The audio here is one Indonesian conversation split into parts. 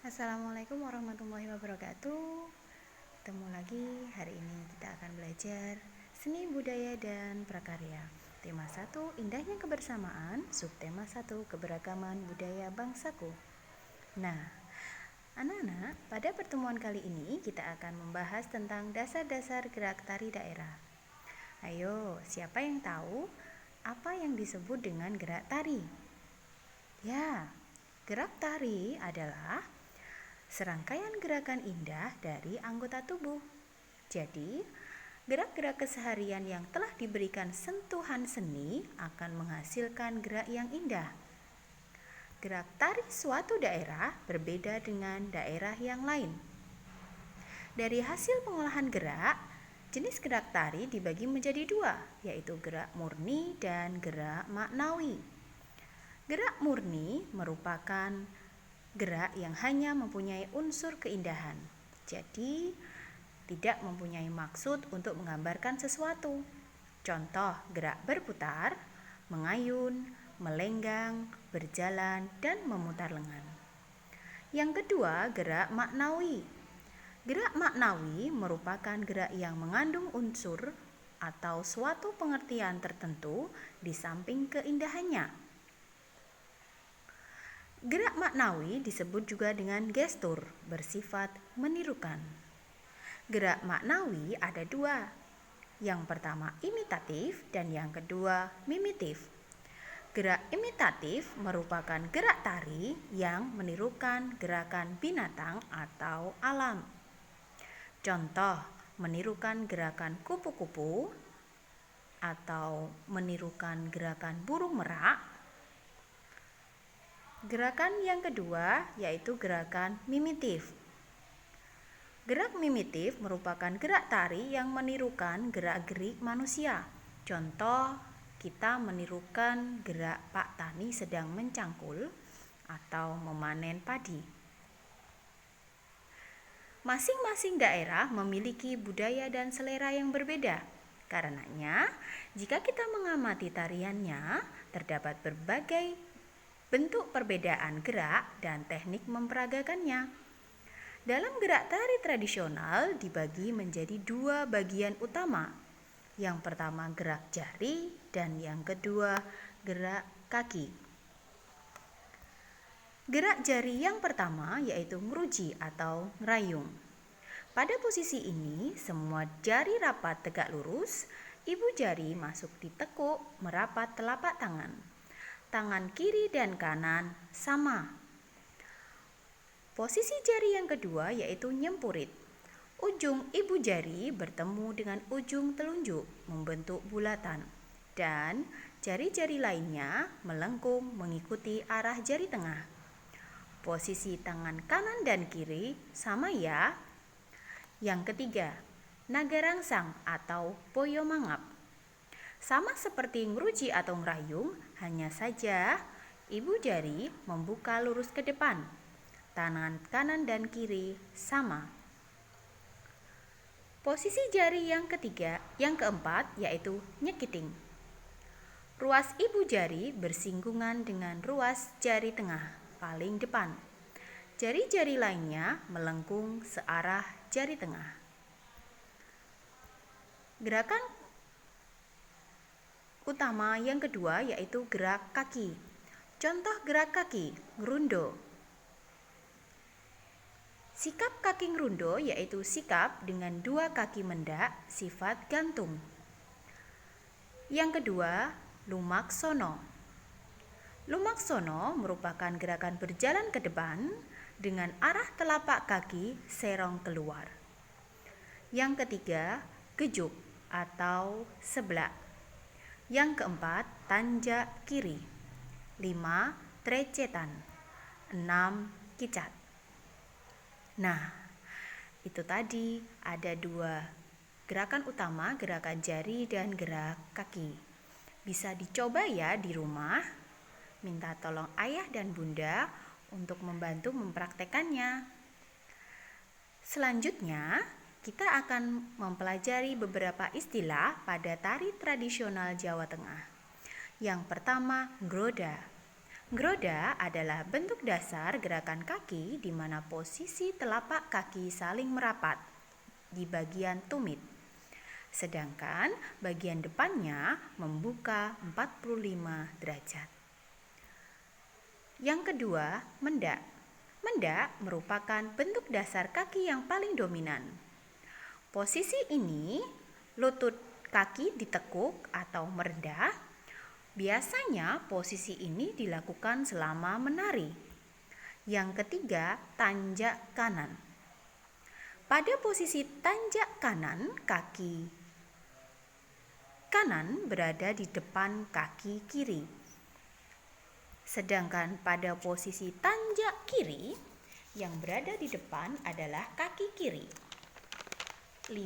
Assalamualaikum warahmatullahi wabarakatuh. Ketemu lagi, hari ini kita akan belajar seni budaya dan prakarya. Tema 1, indahnya kebersamaan. Subtema 1, keberagaman budaya bangsaku. Nah, anak-anak, pada pertemuan kali ini kita akan membahas tentang dasar-dasar gerak tari daerah. Ayo, siapa yang tahu apa yang disebut dengan gerak tari? Ya, gerak tari adalah serangkaian gerakan indah dari anggota tubuh. Jadi, gerak-gerak keseharian yang telah diberikan sentuhan seni akan menghasilkan gerak yang indah. Gerak tari suatu daerah berbeda dengan daerah yang lain. Dari hasil pengolahan gerak, jenis gerak tari dibagi menjadi dua, yaitu gerak murni dan gerak maknawi. Gerak murni merupakan gerak yang hanya mempunyai unsur keindahan, jadi tidak mempunyai maksud untuk menggambarkan sesuatu. Contoh gerak berputar, mengayun, melenggang, berjalan, dan memutar lengan. Yang kedua, gerak maknawi. Gerak maknawi merupakan gerak yang mengandung unsur atau suatu pengertian tertentu di samping keindahannya. Gerak maknawi disebut juga dengan gestur, bersifat menirukan. Gerak maknawi ada dua. Yang pertama imitatif dan yang kedua mimitif. Gerak imitatif merupakan gerak tari yang menirukan gerakan binatang atau alam. Contoh, menirukan gerakan kupu-kupu atau menirukan gerakan burung merak. Gerakan yang kedua yaitu gerakan mimitif. Gerak mimitif merupakan gerak tari yang menirukan gerak-gerik manusia. Contoh, kita menirukan gerak Pak Tani sedang mencangkul atau memanen padi. Masing-masing daerah memiliki budaya dan selera yang berbeda. Karenanya, jika kita mengamati tariannya, terdapat berbagai bentuk perbedaan gerak dan teknik memperagakannya. Dalam gerak tari tradisional dibagi menjadi dua bagian utama. Yang pertama gerak jari dan yang kedua gerak kaki. Gerak jari yang pertama yaitu ngeruji atau ngerayung. Pada posisi ini semua jari rapat tegak lurus, ibu jari masuk di tekuk merapat telapak tangan. Tangan kiri dan kanan sama. Posisi jari yang kedua yaitu nyempurit. Ujung ibu jari bertemu dengan ujung telunjuk membentuk bulatan dan jari-jari lainnya melengkung mengikuti arah jari tengah. Posisi tangan kanan dan kiri sama ya. Yang ketiga, naga rangsang atau poyo mangap. Sama seperti ngeruji atau ngerayung, hanya saja ibu jari membuka lurus ke depan. Tangan kanan dan kiri sama. Posisi jari yang keempat yaitu nyekiting. Ruas ibu jari bersinggungan dengan ruas jari tengah paling depan. Jari-jari lainnya melengkung searah jari tengah. Gerakan utama yang kedua yaitu gerak kaki. Contoh gerak kaki, ngerundo. Sikap kaki ngerundo yaitu sikap dengan dua kaki mendak, sifat gantung. Yang kedua, lumaksono. Lumaksono merupakan gerakan berjalan ke depan dengan arah telapak kaki serong keluar. Yang ketiga, gejuk atau seblak. Yang keempat, tanjak kiri. 5, trecetan. 6, kicat. Nah, itu tadi ada dua gerakan utama, gerakan jari dan gerak kaki. Bisa dicoba ya di rumah. Minta tolong ayah dan bunda untuk membantu mempraktekannya. Selanjutnya, kita akan mempelajari beberapa istilah pada tari tradisional Jawa Tengah. Yang pertama, groda. Groda adalah bentuk dasar gerakan kaki di mana posisi telapak kaki saling merapat di bagian tumit. Sedangkan bagian depannya membuka 45 derajat. Yang kedua, mendak. Mendak merupakan bentuk dasar kaki yang paling dominan. Posisi ini, lutut kaki ditekuk atau merendah. Biasanya posisi ini dilakukan selama menari. Yang ketiga, tanjak kanan. Pada posisi tanjak kanan, kaki kanan berada di depan kaki kiri. Sedangkan pada posisi tanjak kiri, yang berada di depan adalah kaki kiri. 5.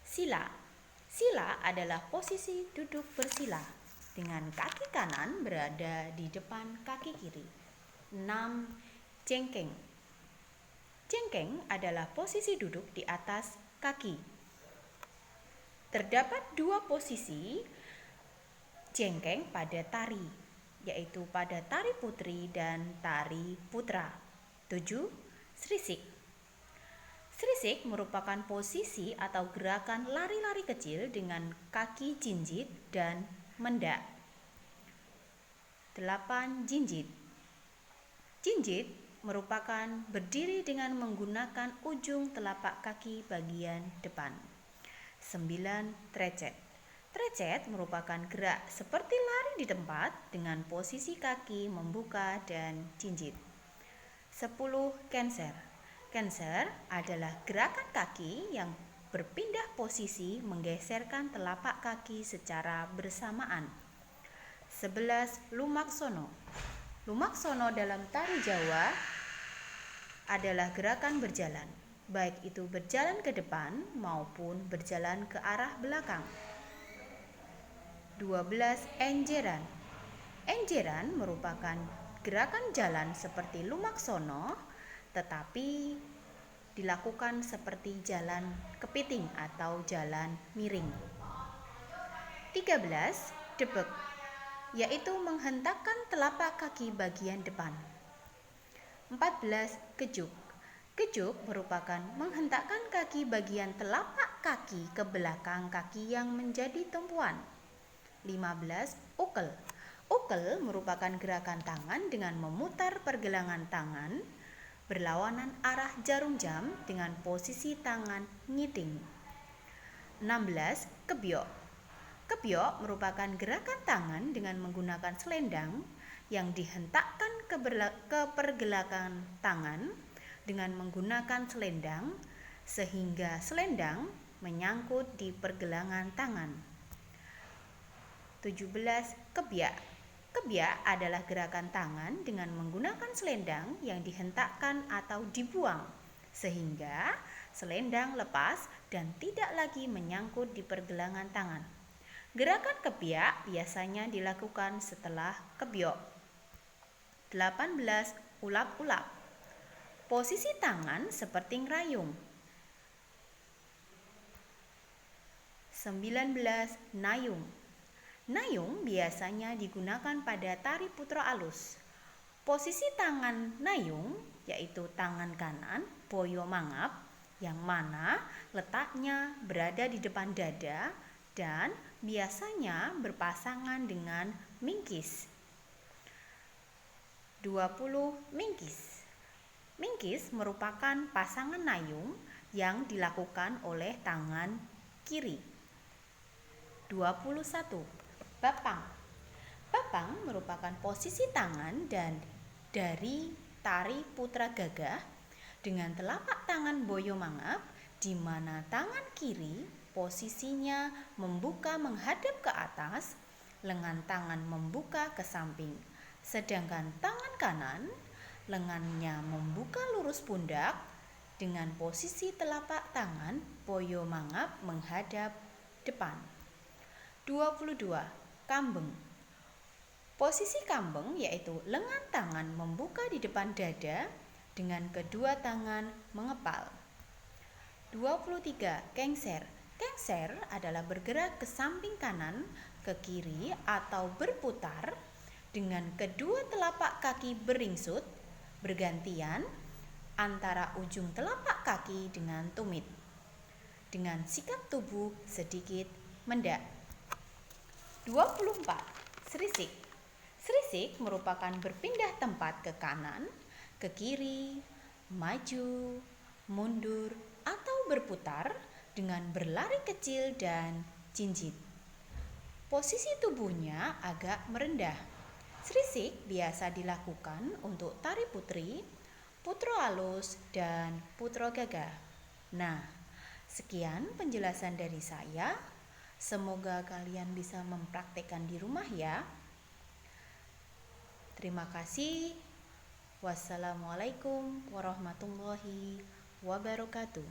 Sila. Sila adalah posisi duduk bersila dengan kaki kanan berada di depan kaki kiri. 6. Jengkeng. Jengkeng adalah posisi duduk di atas kaki. Terdapat dua posisi jengkeng pada tari, yaitu pada tari putri dan tari putra. 7. Srisik. Srisik merupakan posisi atau gerakan lari-lari kecil dengan kaki jinjit dan mendak. 8. Jinjit. Jinjit merupakan berdiri dengan menggunakan ujung telapak kaki bagian depan. 9. Trecet. Trecet merupakan gerak seperti lari di tempat dengan posisi kaki membuka dan jinjit. 10. Cancer. Cancer adalah gerakan kaki yang berpindah posisi menggeserkan telapak kaki secara bersamaan. 11. Lumaksono. Lumaksono dalam tari Jawa adalah gerakan berjalan, baik itu berjalan ke depan maupun berjalan ke arah belakang. 12. Enjeran. Enjeran merupakan gerakan jalan seperti lumaksono, tetapi dilakukan seperti jalan kepiting atau jalan miring. 13. Debek, yaitu menghentakkan telapak kaki bagian depan. 14. Kejuk. Kejuk merupakan menghentakkan kaki bagian telapak kaki ke belakang kaki yang menjadi tumpuan. 15. Ukel. Ukel merupakan gerakan tangan dengan memutar pergelangan tangan berlawanan arah jarum jam dengan posisi tangan ngiting. 16. Kebyok. Kebyok merupakan gerakan tangan dengan menggunakan selendang yang dihentakkan ke pergelangan tangan dengan menggunakan selendang sehingga selendang menyangkut di pergelangan tangan. 17. Kebyak. Kebyak adalah gerakan tangan dengan menggunakan selendang yang dihentakkan atau dibuang sehingga selendang lepas dan tidak lagi menyangkut di pergelangan tangan. Gerakan kebyak biasanya dilakukan setelah kebyok. 18. Ulap-ulap. Posisi tangan seperti ngerayung. 19. Nayung. Nayung biasanya digunakan pada tari putra alus. Posisi tangan nayung yaitu tangan kanan boyo mangap yang mana letaknya berada di depan dada dan biasanya berpasangan dengan mingkis. 20. Mingkis. Mingkis merupakan pasangan nayung yang dilakukan oleh tangan kiri. 21. Bapang. Bapang merupakan posisi tangan dan dari tari putra gagah dengan telapak tangan boyo mangap di mana tangan kiri posisinya membuka menghadap ke atas, lengan tangan membuka ke samping. Sedangkan tangan kanan lengannya membuka lurus pundak dengan posisi telapak tangan boyo mangap menghadap depan. 22. Kambeng. Posisi kambeng yaitu lengan tangan membuka di depan dada dengan kedua tangan mengepal. 23. Kengser. Kengser adalah bergerak ke samping kanan, ke kiri atau berputar dengan kedua telapak kaki beringsut bergantian antara ujung telapak kaki dengan tumit, dengan sikap tubuh sedikit mendak. 24. Serisik. Serisik merupakan berpindah tempat ke kanan, ke kiri, maju, mundur, atau berputar dengan berlari kecil dan jinjit. Posisi tubuhnya agak merendah. Serisik biasa dilakukan untuk tari putri, putro alus, dan putro gagah. Nah, sekian penjelasan dari saya. Semoga kalian bisa mempraktekkan di rumah ya. Terima kasih. Wassalamualaikum warahmatullahi wabarakatuh.